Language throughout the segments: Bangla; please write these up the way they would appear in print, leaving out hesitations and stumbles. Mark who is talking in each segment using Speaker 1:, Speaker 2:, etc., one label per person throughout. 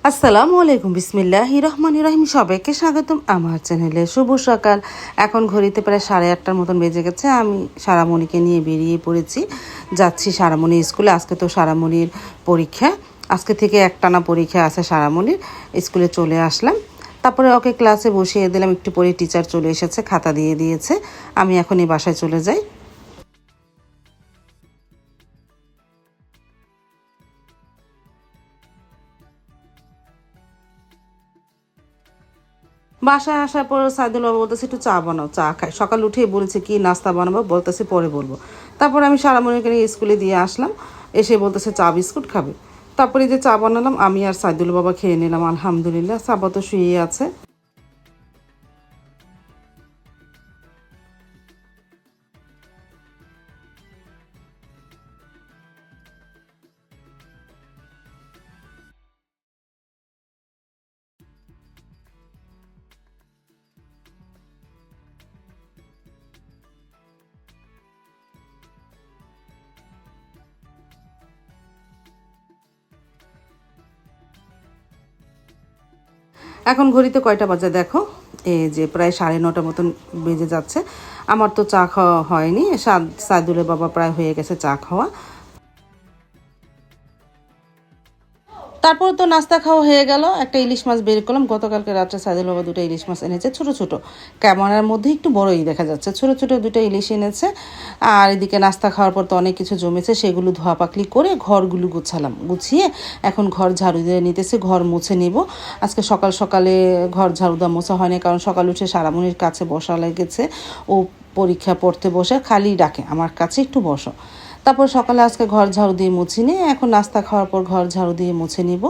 Speaker 1: আসসালামু আলাইকুম, বিসমিল্লাহির রহমানির রহিম। সবাইকে স্বাগতম আমার চ্যানেলে। শুভ সকাল। এখন ঘড়িতে প্রায় 8:30 মতন বেজে গেছে। আমি সারামণিকে নিয়ে বেরিয়ে পড়েছি, যাচ্ছি সারামণি স্কুলে। আজকে তো সারামণির পরীক্ষা, আজকে থেকে একটানা পরীক্ষা আছে সারামণির। স্কুলে চলে আসলাম, তারপরে ওকে ক্লাসে বসিয়ে দিলাম। একটু পরে টিচার চলে এসেছে, খাতা দিয়ে দিয়েছে। আমি এখন এই বাসায় চলে যাই। বাসায় আসার পর সাইদুল বাবা বলতেছে একটু চা বানাও, চা খাই। সকাল উঠেই বলেছে কি নাস্তা বানাবো, বলতেছে পরে বলবো। তারপর আমি সারামণিকে নিয়ে স্কুলে দিয়ে আসলাম, এসে বলতেছে চা বিস্কুট খাবে। তারপরে যে চা বানালাম, আমি আর সাইদুল বাবা খেয়ে নিলাম। আলহামদুলিল্লাহ। সাবা তো শুয়ে আছে। এখন ঘড়িতে কয়টা বাজে দেখো, এই যে প্রায় 9:30 মতন বেজে যাচ্ছে। আমার তো চা খাওয়া হয়নি, সাইদুলের বাবা প্রায় হয়ে গেছে চা খাওয়া। তারপর তো নাস্তা খাওয়া হয়ে গেল। একটা ইলিশ মাছ বের করলাম, গতকালকে রাত্রে সাইদুল বাবা 2টা ইলিশ মাছ এনেছে, ছোট ছোট। ক্যামেরার মধ্যে একটু বড়ই দেখা যাচ্ছে, ছোট ছোট 2টা ইলিশ এনেছে। আর এদিকে নাস্তা খাওয়ার পর তো অনেক কিছু জমেছে, সেগুলো ধোয়া পাকলি করে ঘরগুলো গুছালাম। গুছিয়ে এখন ঘর ঝাড়ু দিয়ে নিতেছি, ঘর মুছে নিব। আজকে সকাল সকালে ঘর ঝাড়ু দেওয়া মোছা হয়নি, কারণ সকাল উঠে সারামণির কাছে বসা লেগেছে। ও পরীক্ষা পড়তে বসে খালি ডাকে আমার কাছে একটু বসো। তারপর সকালে আজকে ঘর ঝাড়ু দিয়ে মুছি নিয়ে এখন নাস্তা খাওয়ার পর ঘর ঝাড়ু দিয়ে মুছে নিব।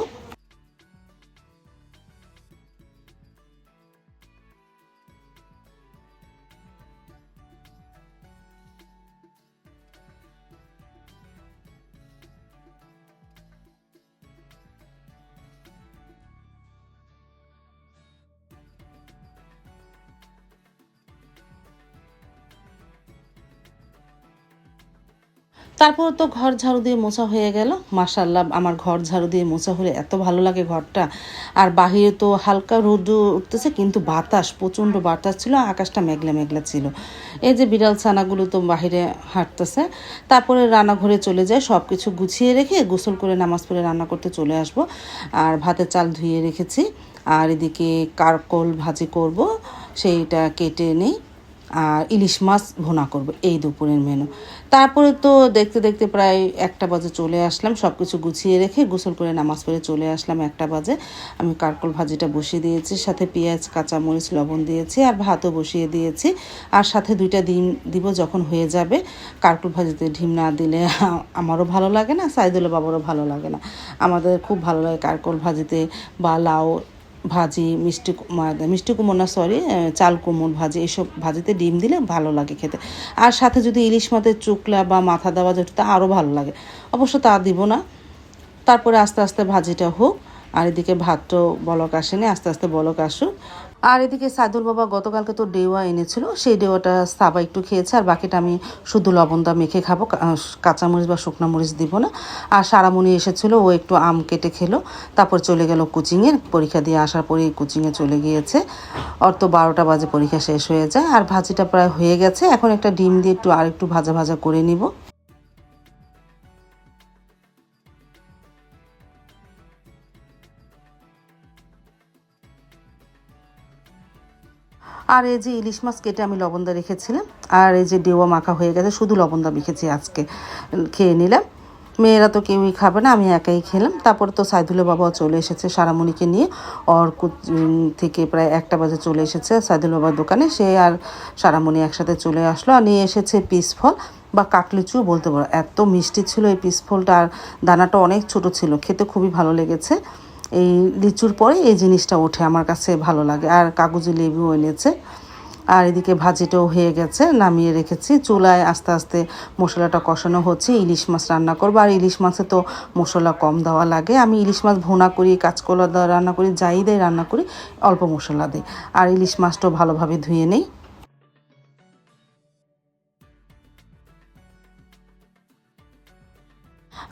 Speaker 1: তারপর তো ঘর ঝাড়ু দিয়ে মোছা হয়ে গেল। মাশাআল্লাহ, আমার ঘর ঝাড়ু দিয়ে মোছা হলে এত ভালো লাগে ঘরটা। আর বাহিরে তো হালকা রোদ উঠতেছে, কিন্তু বাতাস, প্রচণ্ড বাতাস ছিল, আকাশটা মেঘলা মেঘলা ছিল। এই যে বিড়াল ছানাগুলো তো বাহিরে হাঁটতেছে। তারপরে রান্নাঘরে চলে যায়, সব কিছু গুছিয়ে রেখে গোসল করে নামাজ পড়ে রান্না করতে চলে আসব। আর ভাতের চাল ধুয়ে রেখেছি। আর এদিকে কারকল ভাজি করব, সেইটা কেটে নেই। আর ইলিশ মাছ ভুনা করব, এই দুপুরের মেনু। তারপরে তো দেখতে দেখতে প্রায় 1টা বাজে চলে আসলাম, সব কিছু গুছিয়ে রেখে গোসল করে নামাজ পড়ে চলে আসলাম 1টা বাজে। আমি কারকল ভাজিটা বসিয়ে দিয়েছি, সাথে পেঁয়াজ কাঁচামরিচ লবণ দিয়েছি, আর ভাতও বসিয়ে দিয়েছি। আর সাথে 2টা ডিম দিব যখন হয়ে যাবে। কারকল ভাজিতে ডিম না দিলে আমারও ভালো লাগে না, সাইদুলের বাবারও ভালো লাগে না। আমাদের খুব ভালো লাগে কারকল ভাজিতে, বা লাউ ভাজি, মিষ্টি কুমড় না, সরি, চাল কুমড় ভাজি, এইসব ভাজিতে ডিম দিলে ভালো লাগে খেতে। আর সাথে যদি ইলিশ মাছের চুকলা বা মাথা দেওয়া যেত তা আরও ভালো লাগে। অবশ্য তা দিব না। তারপরে আস্তে আস্তে ভাজিটা হোক। আর এদিকে ভাতটাও বলক আসেনি, আস্তে আস্তে বলক আসুক। আর এদিকে সাইদুল বাবা গতকালকে তো ডেওয়া এনেছিল, সেই ডেওয়াটা সাবা একটু খেয়েছে, আর বাকিটা আমি শুধু লবণ দা মেখে খাবো, কাঁচামরিচ বা শুকনো মরিচ দিব না। আর সারামণি এসেছিলো, ও একটু আম কেটে খেলো। তারপর চলে গেল কোচিংয়ে, পরীক্ষা দিয়ে আসার পরেই কোচিংয়ে চলে গিয়েছে। ওর তো 12টা বাজে পরীক্ষা শেষ হয়ে যায়। আর ভাজিটা প্রায় হয়ে গেছে, এখন একটা ডিম দিয়ে একটু আর একটু ভাজা ভাজা করে নিব। আর এই যে ইলিশ মাছ কেটে আমি লবণদা রেখেছিলাম, আর এই যে ডেওয়া মাখা হয়ে গেছে, শুধু লবণদা মেখেছি আজকে। খেয়ে নিলাম। মেয়েরা তো কেউই খাবে না, আমি একাই খেলাম। তারপর তো সাইদুলের বাবাও চলে এসেছে সারামণিকে নিয়ে। ওর থেকে প্রায় 1টা বাজে চলে এসেছে সাইদুল বাবার দোকানে। সে আর সারামণি একসাথে চলে আসলো, আর নিয়ে এসেছে পিস ফল বা কাকলিচুও বলতে পারো। এত মিষ্টি ছিল এই পিস ফলটা, আর দানাটা অনেক ছোট ছিল, খেতে খুবই ভালো লেগেছে। এই লিচুর পরে এই জিনিসটা ওঠে, আমার কাছে ভালো লাগে। আর কাগজি লেবু এনেছে। আর এদিকে ভাজিটাও হয়ে গেছে, নামিয়ে রেখেছি। চুলায় আস্তে আস্তে মশলাটা কষানো হচ্ছে। ইলিশ মাছ রান্না করবো, আর ইলিশ মাছে তো মশলা কম দেওয়া লাগে। আমি ইলিশ মাছ ভুনা করি, কাঁচকলা দেওয়া রান্না করি, যাই দেয় রান্না করি, অল্প মশলা দিই। আর ইলিশ মাছটাও ভালোভাবে ধুয়ে নেই।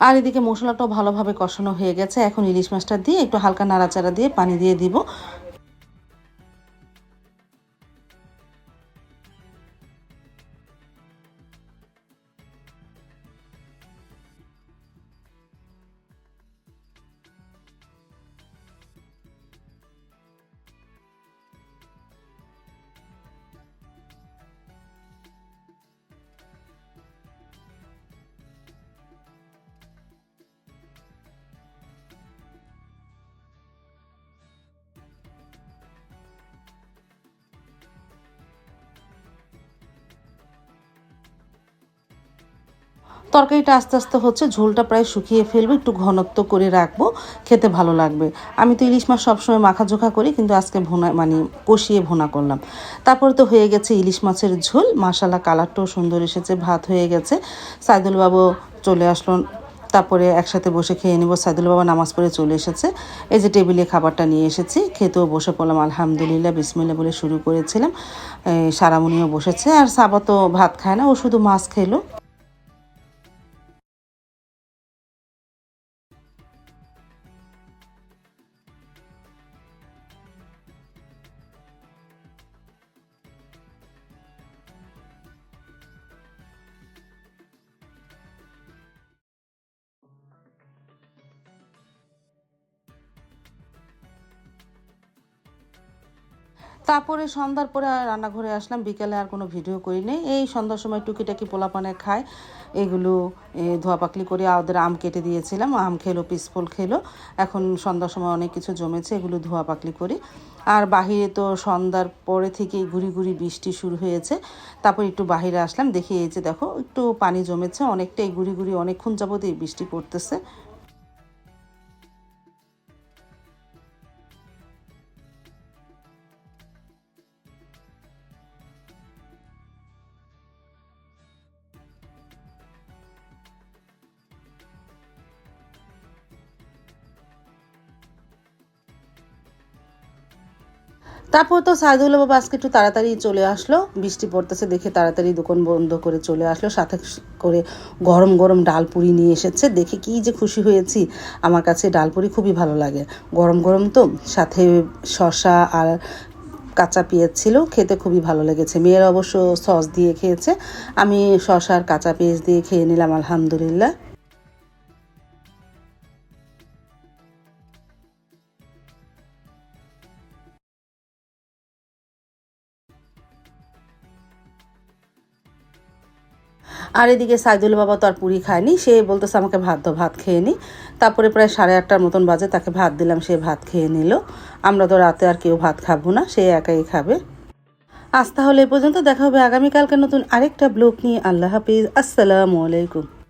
Speaker 1: আর এদিকে মশলাটাও ভালোভাবে কষানো হয়ে গেছে। এখন ইলিশ মাছটা দিয়ে একটু হালকা নাড়াচাড়া দিয়ে পানি দিয়ে দিব। তরকারিটা আস্তে আস্তে হচ্ছে, ঝোলটা প্রায় শুকিয়ে ফেলবো, একটু ঘনত্ব করে রাখবো, খেতে ভালো লাগবে। আমি তো ইলিশ মাছ সবসময় মাখাঝোখা করি, কিন্তু আজকে ভুনা মানে কষিয়ে ভুনা করলাম। তারপরে তো হয়ে গেছে ইলিশ মাছের ঝোল, মাশাআল্লাহ কালারটাও সুন্দর এসেছে, ভাত হয়ে গেছে। সাইদুল বাবু চলে আসলো, তারপরে একসাথে বসে খেয়ে নিব। সাইদুল বাবা নামাজ পড়ে চলে এসেছে। এই যে টেবিলে খাবারটা নিয়ে এসেছি, খেতেও বসে পড়লাম। আলহামদুলিল্লাহ বিসমিল্লাহ বলে শুরু করেছিলাম। সারামণিও বসেছে, আর সাবা তো ভাত খায় না, ও শুধু মাছ খেলো। তারপরে সন্ধ্যার পরে আর রান্নাঘরে আসলাম, বিকেলে আর কোনো ভিডিও করি নেই। এই সন্ধ্যার সময় টুকিটাকি পোলাপানে খায়, এগুলো ধোয়া পাকলি করে ওদের আম কেটে দিয়েছিলাম, আম খেলো, পিসফল খেলো। এখন সন্ধ্যার সময় অনেক কিছু জমেছে, এগুলো ধোয়া পাকলি করি। আর বাহিরে তো সন্ধ্যার পরে থেকেই ঘুরি ঘুরি বৃষ্টি শুরু হয়েছে। তারপর একটু বাহিরে আসলাম, দেখি এই যে দেখো একটু পানি জমেছে অনেকটাই, ঘুরি ঘুরি অনেকক্ষণ যাবতই বৃষ্টি পড়তেছে। তারপর তো সাইদুল্লাহ বাবা আজকে একটু তাড়াতাড়ি চলে আসলো, বৃষ্টি পড়তেছে দেখে তাড়াতাড়ি দোকান বন্ধ করে চলে আসলো, সাথে করে গরম গরম ডালপুরি নিয়ে এসেছে। দেখে কি যে খুশি হয়েছি, আমার কাছে ডালপুরি খুবই ভালো লাগে, গরম গরম তো, সাথে শসা আর কাঁচা পেঁয়াজ ছিল, খেতে খুবই ভালো লেগেছে। মেয়ের অবশ্য সস দিয়ে খেয়েছে, আমি শসা আর কাঁচা পেঁয়াজ দিয়ে খেয়ে নিলাম আলহামদুলিল্লাহ। আর এদিকে সাইদুল বাবা তো আর পুরি খায়নি, সে বলতেছে আমাকে ভাত দাও, ভাত খেয়ে নি। তারপরে প্রায় 8:30টার মতন বাজে, তাকে ভাত দিলাম, সে ভাত খেয়ে নিল। আমরা তো রাতে আর কেউ ভাত খাবো না, সে একাই খাবে। আজ তাহলে এই পর্যন্ত, দেখা হবে আগামীকালকে নতুন আরেকটা ব্লগ নিয়ে। আল্লাহ হাফিজ, আসসালামু আলাইকুম।